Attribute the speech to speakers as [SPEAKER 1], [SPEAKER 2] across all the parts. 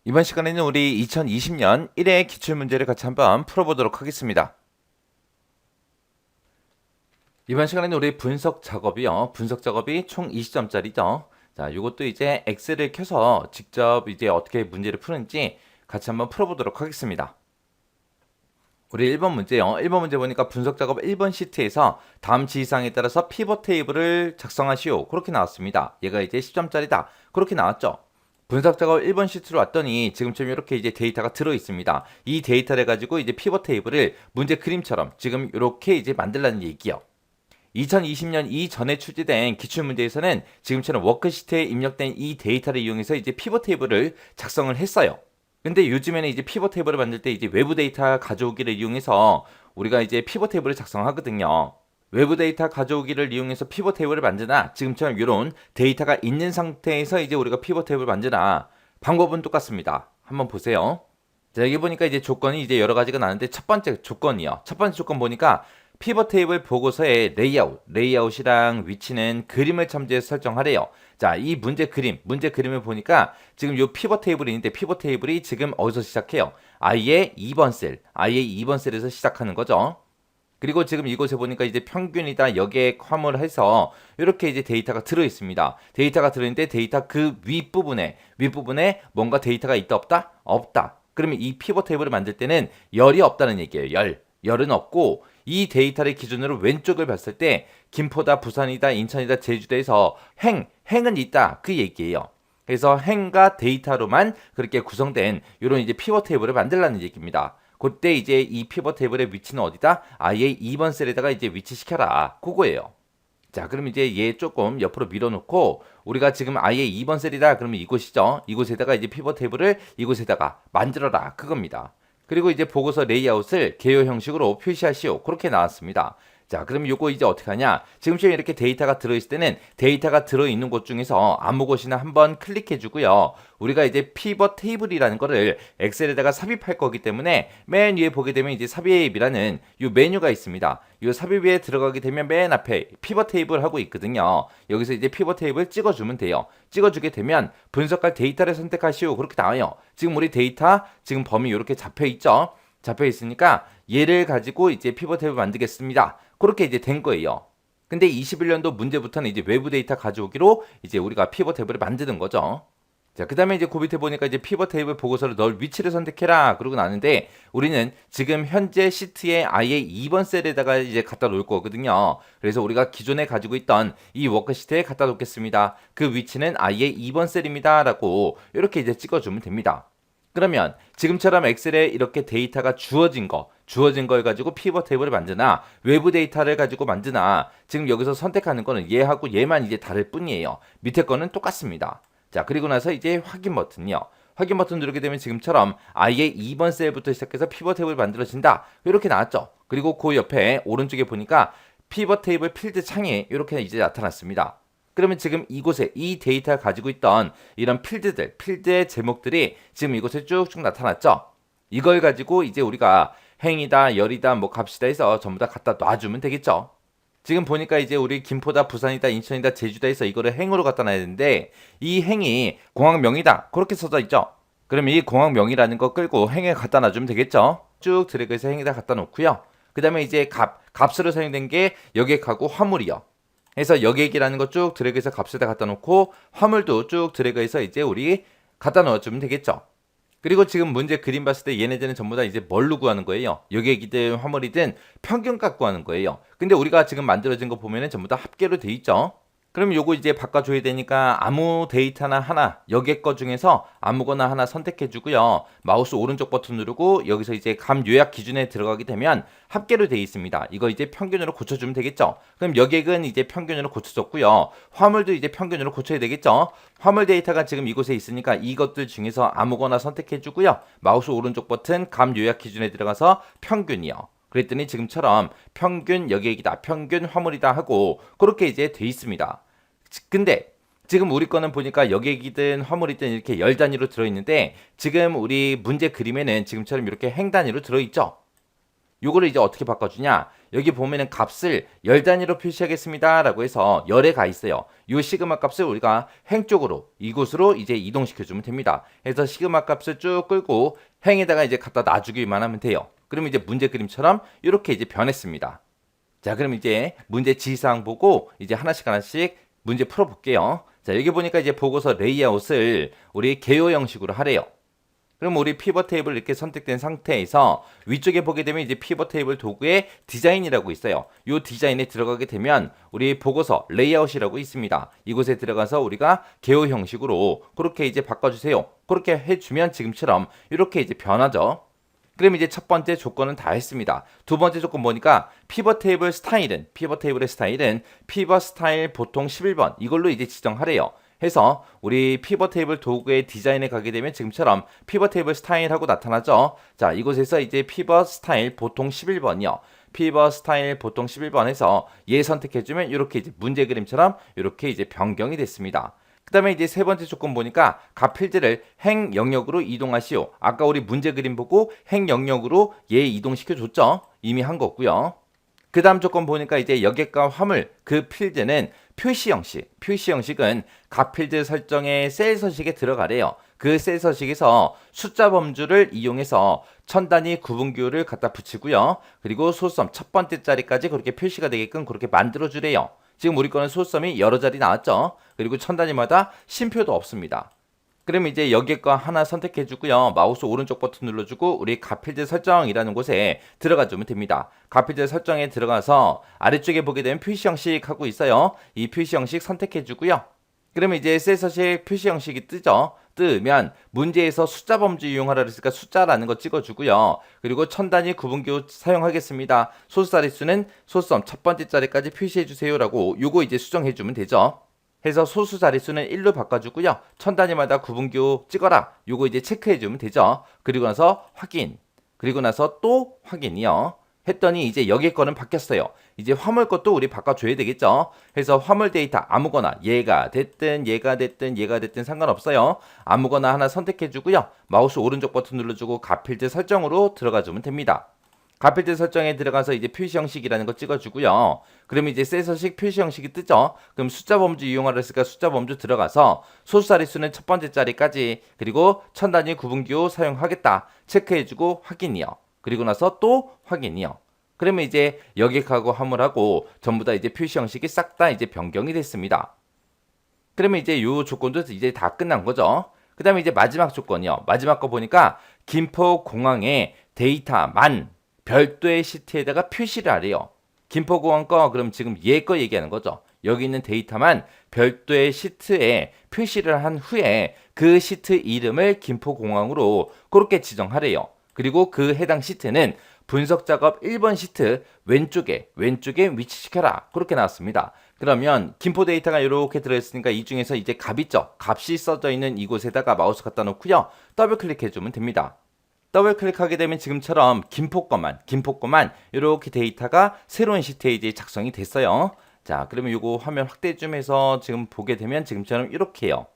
[SPEAKER 1] 이번 시간에는 우리 2020년 1회 기출문제를 같이 한번 풀어보도록 하겠습니다. 이번 시간에는 우리 분석 작업이요. 분석 작업이 총 20점짜리죠. 자, 이것도 이제 엑셀을 켜서 직접 이제 어떻게 문제를 푸는지 같이 한번 풀어보도록 하겠습니다. 우리 1번 문제요. 1번 문제 보니까 분석 작업 1번 시트에서 다음 지시사항에 따라서 피벗 테이블을 작성하시오. 그렇게 나왔습니다. 얘가 이제 10점짜리다. 그렇게 나왔죠. 분석 작업 1번 시트로 왔더니 지금처럼 이렇게 이제 데이터가 들어 있습니다. 이 데이터를 가지고 이제 피벗 테이블을 문제 그림처럼 지금 이렇게 이제 만들라는 얘기요. 2020년 이전에 출제된 기출문제에서는 지금처럼 워크시트에 입력된 이 데이터를 이용해서 이제 피벗 테이블을 작성을 했어요. 근데 요즘에는 이제 피벗 테이블을 만들 때 이제 외부 데이터 가져오기를 이용해서 우리가 이제 피벗 테이블을 작성하거든요. 외부 데이터 가져오기를 이용해서 피벗 테이블을 만드나 지금처럼 이런 데이터가 있는 상태에서 이제 우리가 피벗 테이블을 만드나 방법은 똑같습니다. 한번 보세요. 자, 여기 보니까 이제 조건이 이제 여러 가지가 나는데 첫 번째 조건이요. 첫 번째 조건 보니까 피벗 테이블 보고서의 레이아웃이랑 위치는 그림을 참조해서 설정하래요. 자, 이 문제 그림을 보니까 지금 요 피벗 테이블이 있는데 피벗 테이블이 지금 어디서 시작해요? 아예 2번 셀에서 시작하는 거죠. 그리고 지금 이곳에 보니까 이제 평균이다 여기에 화물해서 이렇게 이제 데이터가 들어 있습니다. 데이터가 들어 있는데 데이터 그 윗부분에 뭔가 데이터가 있다 없다? 없다. 그러면 이 피벗 테이블을 만들 때는 열이 없다는 얘기예요. 열은 없고 이 데이터를 기준으로 왼쪽을 봤을 때 김포다, 부산이다, 인천이다, 제주도에서 행은 있다. 그 얘기예요. 그래서 행과 데이터로만 그렇게 구성된 이런 이제 피벗 테이블을 만들라는 얘기입니다. 그때 이제 이 피벗 테이블의 위치는 어디다? 아예 2번 셀에다가 이제 위치시켜라. 그거예요. 자, 그럼 이제 얘 조금 옆으로 밀어놓고 우리가 지금 아예 2번 셀이다. 그러면 이곳이죠. 이곳에다가 이제 피벗 테이블을 이곳에다가 만들어라. 그겁니다. 그리고 이제 보고서 레이아웃을 개요 형식으로 표시하시오. 그렇게 나왔습니다. 자, 그럼 요거 이제 어떻게 하냐? 지금처럼 이렇게 데이터가 들어있을 때는 데이터가 들어있는 곳 중에서 아무 곳이나 한번 클릭해 주고요. 우리가 이제 피벗 테이블이라는 거를 엑셀에다가 삽입할 거기 때문에 맨 위에 보게 되면 이제 삽입이라는 요 메뉴가 있습니다. 요 삽입에 들어가게 되면 맨 앞에 피벗 테이블 하고 있거든요. 여기서 이제 피벗 테이블 찍어주면 돼요. 찍어주게 되면 분석할 데이터를 선택하시오. 그렇게 나와요. 지금 우리 데이터 지금 범위 이렇게 잡혀 있죠. 잡혀 있으니까 얘를 가지고 이제 피벗 테이블 만들겠습니다. 그렇게 이제 된 거예요. 근데 21년도 문제부터는 이제 외부 데이터 가져오기로 이제 우리가 피벗 테이블을 만드는 거죠. 자, 그 다음에 이제 그 밑에 보니까 이제 피벗 테이블 보고서를 넣을 위치를 선택해라. 그러고 나는데 우리는 지금 현재 시트에 아예 2번 셀에다가 이제 갖다 놓을 거거든요. 그래서 우리가 기존에 가지고 있던 이 워크시트에 갖다 놓겠습니다. 그 위치는 아예 2번 셀입니다. 라고 이렇게 이제 찍어주면 됩니다. 그러면 지금처럼 엑셀에 이렇게 데이터가 주어진 걸 가지고 피벗 테이블을 만드나 외부 데이터를 가지고 만드나 지금 여기서 선택하는 거는 얘하고 얘만 이제 다를 뿐이에요. 밑에 거는 똑같습니다. 자, 그리고 나서 이제 확인 버튼이요. 확인 버튼 누르게 되면 지금처럼 아예 2번 셀부터 시작해서 피벗 테이블 만들어진다. 이렇게 나왔죠. 그리고 그 옆에 오른쪽에 보니까 피벗 테이블 필드 창이 이렇게 이제 나타났습니다. 그러면 지금 이곳에 이 데이터를 가지고 있던 이런 필드의 제목들이 지금 이곳에 쭉쭉 나타났죠. 이걸 가지고 이제 우리가 행이다, 열이다, 뭐 값이다 해서 전부 다 갖다 놔주면 되겠죠. 지금 보니까 이제 우리 김포다, 부산이다, 인천이다, 제주도에서 이거를 행으로 갖다 놔야 되는데 이 행이 공항명이다. 그렇게 써져 있죠. 그럼 이 공항명이라는 거 끌고 행에 갖다 놔주면 되겠죠. 쭉 드래그해서 행에다 갖다 놓고요. 그 다음에 이제 값으로 사용된 게 여객하고 화물이요. 해서 여객이라는 거 쭉 드래그해서 값에다 갖다 놓고 화물도 쭉 드래그해서 이제 우리 갖다 넣어주면 되겠죠. 그리고 지금 문제 그림 봤을 때 얘네들은 전부 다 이제 뭘로 구하는 거예요? 여객이든 화물이든 평균 갖고 하는 거예요. 근데 우리가 지금 만들어진 거 보면은 전부 다 합계로 돼 있죠. 그럼 요거 이제 바꿔줘야 되니까 아무 데이터나 하나 여객 거 중에서 아무거나 하나 선택해 주고요. 마우스 오른쪽 버튼 누르고 여기서 이제 감 요약 기준에 들어가게 되면 합계로 되어 있습니다. 이거 이제 평균으로 고쳐주면 되겠죠. 그럼 여객은 이제 평균으로 고쳐졌고요. 화물도 이제 평균으로 고쳐야 되겠죠. 화물 데이터가 지금 이곳에 있으니까 이것들 중에서 아무거나 선택해 주고요. 마우스 오른쪽 버튼 감 요약 기준에 들어가서 평균이요. 그랬더니 지금처럼 평균 여객이다, 평균 화물이다 하고 그렇게 이제 돼 있습니다. 근데 지금 우리 거는 보니까 여객이든 화물이든 이렇게 열 단위로 들어있는데 지금 우리 문제 그림에는 지금처럼 이렇게 행 단위로 들어있죠. 요거를 이제 어떻게 바꿔주냐? 여기 보면은 값을 열 단위로 표시하겠습니다 라고 해서 열에 가 있어요. 요 시그마 값을 우리가 행 쪽으로 이곳으로 이제 이동시켜 주면 됩니다. 그래서 시그마 값을 쭉 끌고 행에다가 이제 갖다 놔주기만 하면 돼요. 그러면 이제 문제 그림처럼 이렇게 이제 변했습니다. 자, 그럼 이제 문제 지시사항 보고 이제 하나씩 문제 풀어 볼게요. 자, 여기 보니까 이제 보고서 레이아웃을 우리 개요 형식으로 하래요. 그럼 우리 피벗 테이블 이렇게 선택된 상태에서 위쪽에 보게 되면 이제 피벗 테이블 도구에 디자인이라고 있어요. 이 디자인에 들어가게 되면 우리 보고서 레이아웃이라고 있습니다. 이곳에 들어가서 우리가 개요 형식으로 그렇게 이제 바꿔주세요. 그렇게 해주면 지금처럼 이렇게 이제 변하죠. 그럼 이제 첫 번째 조건은 다 했습니다. 두 번째 조건 보니까 피벗 테이블의 스타일은 피벗 스타일 보통 11번 이걸로 이제 지정하래요. 해서 우리 피벗 테이블 도구의 디자인에 가게 되면 지금처럼 피벗 테이블 스타일하고 나타나죠. 자, 이곳에서 이제 피벗 스타일 보통 11번이요. 피벗 스타일 보통 11번에서 얘 선택해주면 이렇게 이제 문제 그림처럼 이렇게 이제 변경이 됐습니다. 그 다음에 이제 세 번째 조건 보니까 각 필드를 행 영역으로 이동하시오. 아까 우리 문제 그림 보고 행 영역으로 얘 이동시켜 줬죠. 이미 한 거고요. 그 다음 조건 보니까 이제 여객과 화물 그 필드는 표시 형식은 각 필드 설정의 셀 서식에 들어가래요. 그 셀 서식에서 숫자 범주를 이용해서 천 단위 구분기호를 갖다 붙이고요. 그리고 소수점 첫 번째 자리까지 그렇게 표시가 되게끔 그렇게 만들어 주래요. 지금 우리 거는 소수점이 여러 자리 나왔죠. 그리고 천 단위마다 쉼표도 없습니다. 그러면 이제 여기과 하나 선택해 주고요. 마우스 오른쪽 버튼 눌러주고 우리 값필드 설정이라는 곳에 들어가 주면 됩니다. 값필드 설정에 들어가서 아래쪽에 보게 되면 표시 형식 하고 있어요. 이 표시 형식 선택해 주고요. 그러면 이제 셀 서식 표시 형식이 뜨죠. 뜨면 문제에서 숫자 범주 이용하라 그랬으니까 숫자라는 거 찍어주고요. 그리고 천 단위 구분기호 사용하겠습니다. 소수 자릿수는 소수점 첫 번째 자리까지 표시해주세요라고 요거 이제 수정해주면 되죠. 해서 소수 자릿수는 1로 바꿔주고요. 천 단위마다 구분기호 찍어라. 요거 이제 체크해주면 되죠. 그리고 나서 확인. 그리고 나서 또 확인이요. 했더니 이제 여기 거는 바뀌었어요. 이제 화물 것도 우리 바꿔줘야 되겠죠. 그래서 화물 데이터 아무거나 얘가 됐든 상관없어요. 아무거나 하나 선택해주고요. 마우스 오른쪽 버튼 눌러주고 값필드 설정으로 들어가주면 됩니다. 값필드 설정에 들어가서 이제 표시 형식이라는 거 찍어주고요. 그러면 이제 셀 서식 표시 형식이 뜨죠. 그럼 숫자 범주 이용하라 했으니까 숫자 범주 들어가서 소수 자릿수는 첫 번째 자리까지 그리고 천 단위 구분기호 사용하겠다. 체크해주고 확인이요. 그리고 나서 또 확인이요. 그러면 이제 여객하고 화물하고 전부 다 이제 표시 형식이 싹 다 이제 변경이 됐습니다. 그러면 이제 요 조건도 이제 다 끝난 거죠. 그 다음에 이제 마지막 조건이요. 마지막 거 보니까 김포공항에 데이터만 별도의 시트에다가 표시를 하래요. 김포공항 거 그럼 지금 얘 거 얘기하는 거죠. 여기 있는 데이터만 별도의 시트에 표시를 한 후에 그 시트 이름을 김포공항으로 그렇게 지정하래요. 그리고 그 해당 시트는 분석 작업 1번 시트 왼쪽에 위치시켜라. 그렇게 나왔습니다. 그러면 김포 데이터가 이렇게 들어있으니까 이 중에서 이제 값 있죠. 값이 써져 있는 이곳에다가 마우스 갖다 놓고요. 더블 클릭해주면 됩니다. 더블 클릭하게 되면 지금처럼 김포 거만 이렇게 데이터가 새로운 시트에 이제 작성이 됐어요. 자, 그러면 이거 화면 확대 좀 해서 지금 보게 되면 지금처럼 이렇게요.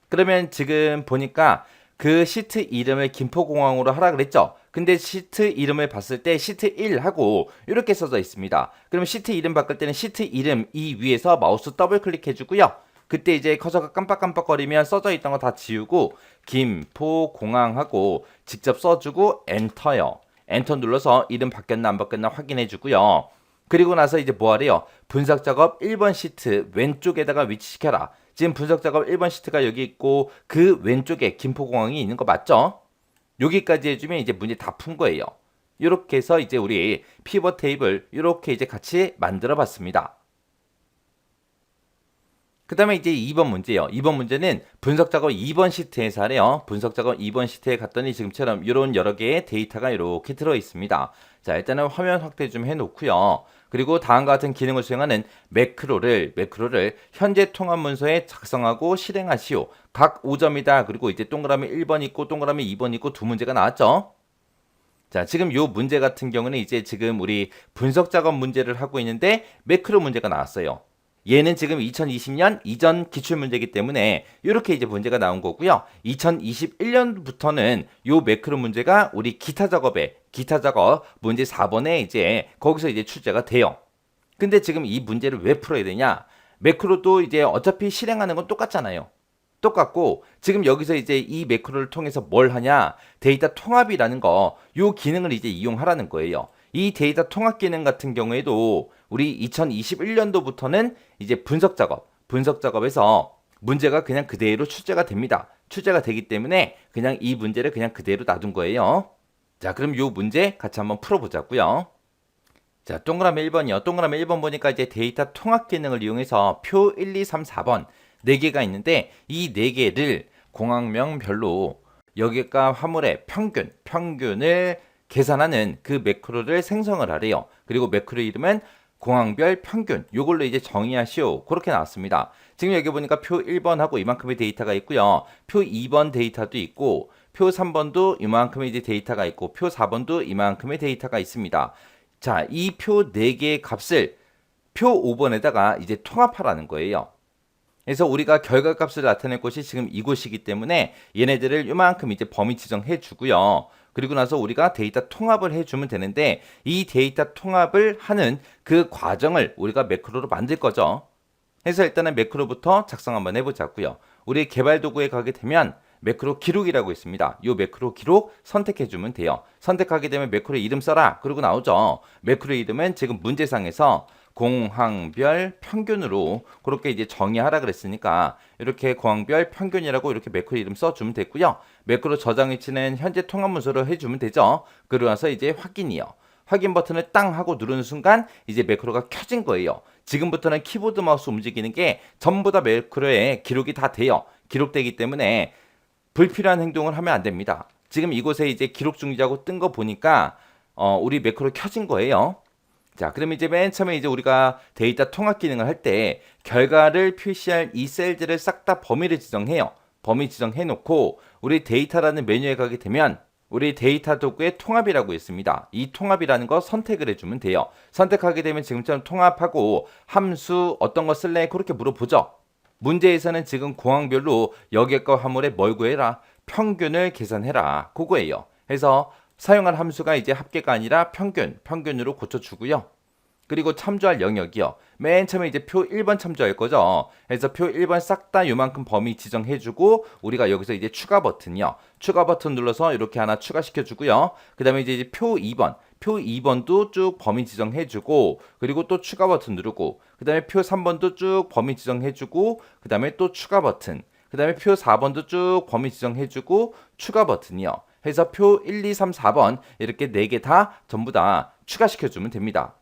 [SPEAKER 1] 그러면 지금 보니까 그 시트 이름을 김포공항으로 하라 그랬죠. 근데 시트 이름을 봤을 때 시트 1 하고 이렇게 써져 있습니다. 그럼 시트 이름 바꿀 때는 시트 이름 이 위에서 마우스 더블 클릭해 주고요. 그때 이제 커서가 깜빡깜빡거리면 써져 있던 거 다 지우고 김포공항하고 직접 써주고 엔터요. 엔터 눌러서 이름 바뀌었나 안 바뀌었나 확인해 주고요. 그리고 나서 이제 뭐 하래요? 분석 작업 1번 시트 왼쪽에다가 위치시켜라. 지금 분석 작업 1번 시트가 여기 있고 그 왼쪽에 김포공항이 있는 거 맞죠? 여기까지 해주면 이제 문제 다 푼 거예요. 이렇게 해서 이제 우리 피벗 테이블 이렇게 이제 같이 만들어 봤습니다. 그 다음에 이제 2번 문제요. 2번 문제는 분석 작업 2번 시트에서 하래요. 분석 작업 2번 시트에 갔더니 지금처럼 이런 여러 개의 데이터가 이렇게 들어 있습니다. 자, 일단은 화면 확대 좀 해놓고요. 그리고 다음과 같은 기능을 수행하는 매크로를 현재 통합 문서에 작성하고 실행하시오. 각 5점이다. 그리고 이제 동그라미 1번 있고 동그라미 2번 있고 두 문제가 나왔죠. 자, 지금 요 문제 같은 경우는 이제 지금 우리 분석 작업 문제를 하고 있는데 매크로 문제가 나왔어요. 얘는 지금 2020년 이전 기출문제이기 때문에 이렇게 이제 문제가 나온 거고요. 2021년부터는 요 매크로 문제가 우리 기타 작업 문제 4번에 이제 거기서 이제 출제가 돼요. 근데 지금 이 문제를 왜 풀어야 되냐? 매크로도 이제 어차피 실행하는 건 똑같잖아요. 똑같고 지금 여기서 이제 이 매크로를 통해서 뭘 하냐? 데이터 통합이라는 거, 요 기능을 이제 이용하라는 거예요. 이 데이터 통합 기능 같은 경우에도 우리 2021년도부터는 이제 분석 작업에서 문제가 그냥 그대로 출제가 됩니다. 출제가 되기 때문에 그냥 이 문제를 그냥 그대로 놔둔 거예요. 자, 그럼 요 문제 같이 한번 풀어보자고요. 자, 동그라미 1번이요. 동그라미 1번 보니까 이제 데이터 통합 기능을 이용해서 표 1, 2, 3, 4번 4개가 있는데 이 4개를 공항명별로 여객과 화물의 평균을 계산하는 그 매크로를 생성을 하래요. 그리고 매크로 이름은 공항별 평균, 요걸로 이제 정의하시오. 그렇게 나왔습니다. 지금 여기 보니까 표 1번하고 이만큼의 데이터가 있고요. 표 2번 데이터도 있고 표 3번도 이만큼의 이제 데이터가 있고 표 4번도 이만큼의 데이터가 있습니다. 자, 이 표 4개의 값을 표 5번에다가 이제 통합하라는 거예요. 그래서 우리가 결과값을 나타낼 곳이 지금 이곳이기 때문에 얘네들을 이만큼 이제 범위 지정해 주고요. 그리고 나서 우리가 데이터 통합을 해주면 되는데 이 데이터 통합을 하는 그 과정을 우리가 매크로로 만들 거죠. 그래서 일단은 매크로부터 작성 한번 해보자고요. 우리 개발 도구에 가게 되면 매크로 기록이라고 있습니다. 이 매크로 기록 선택해주면 돼요. 선택하게 되면 매크로 이름 써라. 그러고 나오죠. 매크로 이름은 지금 문제상에서 공항별 평균으로 그렇게 이제 정의하라 그랬으니까 이렇게 공항별 평균이라고 이렇게 매크로 이름 써주면 되고요. 매크로 저장 위치는 현재 통합 문서로 해주면 되죠. 그러고 나서 이제 확인이요. 확인 버튼을 땅 하고 누르는 순간 이제 매크로가 켜진 거예요. 지금부터는 키보드 마우스 움직이는 게 전부 다 매크로에 기록이 다 돼요. 기록되기 때문에 불필요한 행동을 하면 안 됩니다. 지금 이곳에 이제 기록 중지하고 뜬 거 보니까 우리 매크로 켜진 거예요. 자, 그럼 이제 맨 처음에 이제 우리가 데이터 통합 기능을 할 때 결과를 표시할 이 셀들을 싹 다 범위를 지정해요. 범위 지정해 놓고 우리 데이터라는 메뉴에 가게 되면 우리 데이터 도구의 통합이라고 있습니다. 이 통합이라는 거 선택을 해주면 돼요. 선택하게 되면 지금처럼 통합하고 함수 어떤 거 쓸래? 그렇게 물어보죠. 문제에서는 지금 공항별로 여객과 화물에 뭘 구해라? 평균을 계산해라. 그거예요. 그래서 사용할 함수가 이제 합계가 아니라 평균으로 고쳐주고요. 그리고 참조할 영역이요. 맨 처음에 이제 표 1번 참조할 거죠. 그래서 표 1번 싹 다 요만큼 범위 지정해주고 우리가 여기서 이제 추가 버튼이요. 추가 버튼 눌러서 이렇게 하나 추가시켜주고요. 그 다음에 이제 표 2번도 쭉 범위 지정해주고 그리고 또 추가 버튼 누르고 그 다음에 표 3번도 쭉 범위 지정해주고 그 다음에 또 추가 버튼 그 다음에 표 4번도 쭉 범위 지정해주고 추가 버튼이요. 해서 표 1, 2, 3, 4번 이렇게 4개 다 전부 다 추가시켜주면 됩니다.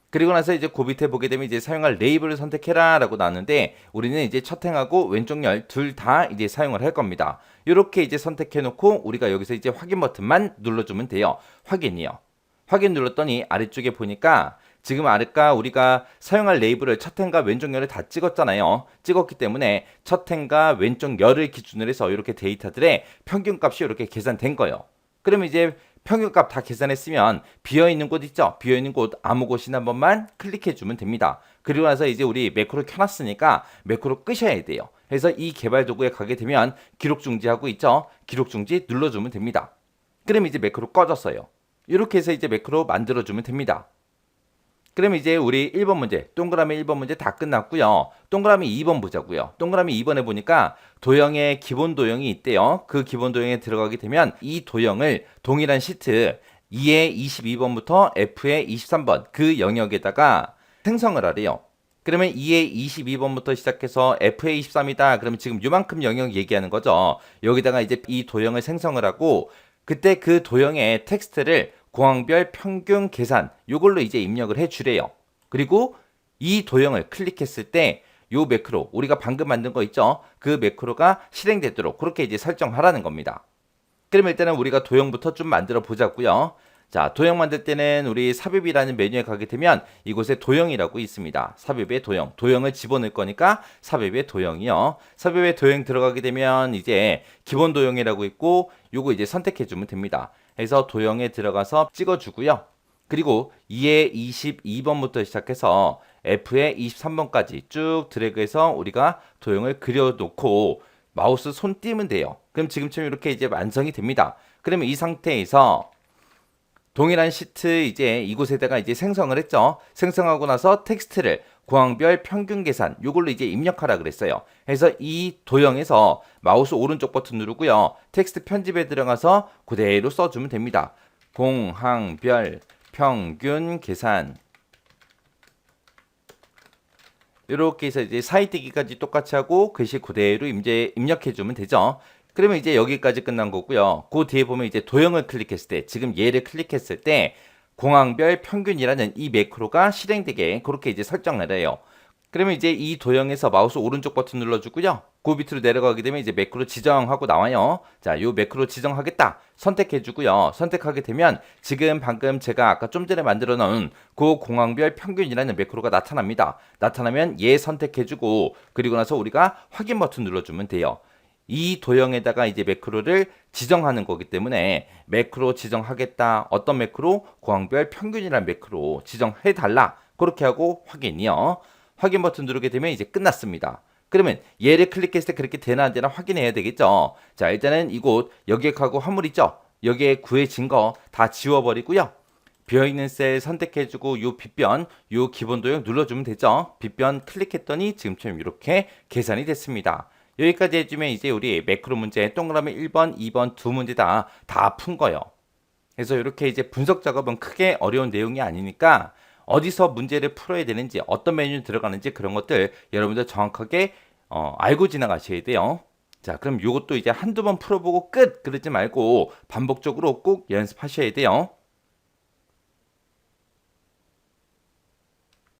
[SPEAKER 1] 그리고 나서 이제 그 밑에 보게 되면 이제 사용할 레이블을 선택해라 라고 나왔는데 우리는 이제 첫 행하고 왼쪽 열 둘 다 이제 사용을 할 겁니다. 이렇게 이제 선택해 놓고 우리가 여기서 이제 확인 버튼만 눌러주면 돼요. 확인이요. 확인 눌렀더니 아래쪽에 보니까 지금 아까 우리가 사용할 레이블을 첫 행과 왼쪽 열을 다 찍었잖아요. 찍었기 때문에 첫 행과 왼쪽 열을 기준으로 해서 이렇게 데이터들의 평균값이 이렇게 계산된 거예요. 그러면 이제 평균값 다 계산했으면 비어있는 곳 있죠? 비어있는 곳 아무 곳이나 한 번만 클릭해주면 됩니다. 그리고 나서 이제 우리 매크로 켜놨으니까 매크로 끄셔야 돼요. 그래서 이 개발 도구에 가게 되면 기록 중지하고 있죠? 기록 중지 눌러주면 됩니다. 그럼 이제 매크로 꺼졌어요. 이렇게 해서 이제 매크로 만들어주면 됩니다. 그럼 이제 우리 1번 문제, 동그라미 1번 문제 다 끝났고요. 동그라미 2번 보자고요. 동그라미 2번에 보니까 도형의 기본 도형이 있대요. 그 기본 도형에 들어가게 되면 이 도형을 동일한 시트 2의 22번부터 F의 23번 그 영역에다가 생성을 하래요. 그러면 2의 22번부터 시작해서 F의 23이다. 그러면 지금 요만큼 영역 얘기하는 거죠. 여기다가 이제 이 도형을 생성을 하고 그때 그 도형의 텍스트를 공항별 평균 계산 요걸로 이제 입력을 해 주래요. 그리고 이 도형을 클릭했을 때 요 매크로 우리가 방금 만든 거 있죠? 그 매크로가 실행되도록 그렇게 이제 설정하라는 겁니다. 그럼 일단은 우리가 도형부터 좀 만들어 보자고요. 자, 도형 만들 때는 우리 삽입이라는 메뉴에 가게 되면 이곳에 도형이라고 있습니다. 삽입의 도형. 도형을 집어넣을 거니까 삽입의 도형이요. 삽입의 도형 들어가게 되면 이제 기본 도형이라고 있고 요거 이제 선택해 주면 됩니다. 해서 도형에 들어가서 찍어주고요. 그리고 2의 22번부터 시작해서 F에 23번까지 쭉 드래그해서 우리가 도형을 그려놓고 마우스 손 띄면 돼요. 그럼 지금처럼 이렇게 이제 완성이 됩니다. 그러면 이 상태에서 동일한 시트 이제 이곳에다가 이제 생성을 했죠. 생성하고 나서 텍스트를 공항별 평균 계산 요걸로 이제 입력하라 그랬어요. 그래서 이 도형에서 마우스 오른쪽 버튼 누르고요. 텍스트 편집에 들어가서 그대로 써주면 됩니다. 공항별 평균 계산 이렇게 해서 이제 사이뜨기까지 똑같이 하고 글씨 그대로 이제 입력해주면 되죠. 그러면 이제 여기까지 끝난 거고요. 그 뒤에 보면 이제 도형을 클릭했을 때, 지금 얘를 클릭했을 때 공항별 평균이라는 이 매크로가 실행되게 그렇게 이제 설정을 해요. 그러면 이제 이 도형에서 마우스 오른쪽 버튼 눌러주고요. 그 밑으로 내려가게 되면 이제 매크로 지정하고 나와요. 자, 요 매크로 지정하겠다 선택해주고요. 선택하게 되면 지금 방금 제가 아까 좀 전에 만들어 놓은 그 공항별 평균이라는 매크로가 나타납니다. 나타나면 얘 선택해주고 그리고 나서 우리가 확인 버튼 눌러주면 돼요. 이 도형에다가 이제 매크로를 지정하는 거기 때문에 매크로 지정하겠다. 어떤 매크로? 공항별 평균이라는 매크로 지정해달라. 그렇게 하고 확인이요. 확인 버튼 누르게 되면 이제 끝났습니다. 그러면 얘를 클릭했을 때 그렇게 되나 안 되나 확인해야 되겠죠. 자, 일단은 이곳 여기에 가고 화물 있죠. 여기에 구해진 거 다 지워버리고요. 비어있는 셀 선택해주고 요 빗변, 요 기본 도형 눌러주면 되죠. 빗변 클릭했더니 지금처럼 이렇게 계산이 됐습니다. 여기까지 해주면 이제 우리 매크로 문제 동그라미 1번, 2번 두 문제 다 푼 거예요. 그래서 이렇게 이제 분석 작업은 크게 어려운 내용이 아니니까 어디서 문제를 풀어야 되는지 어떤 메뉴에 들어가는지 그런 것들 여러분들 정확하게 알고 지나가셔야 돼요. 자, 그럼 이것도 이제 한두 번 풀어보고 끝! 그러지 말고 반복적으로 꼭 연습하셔야 돼요.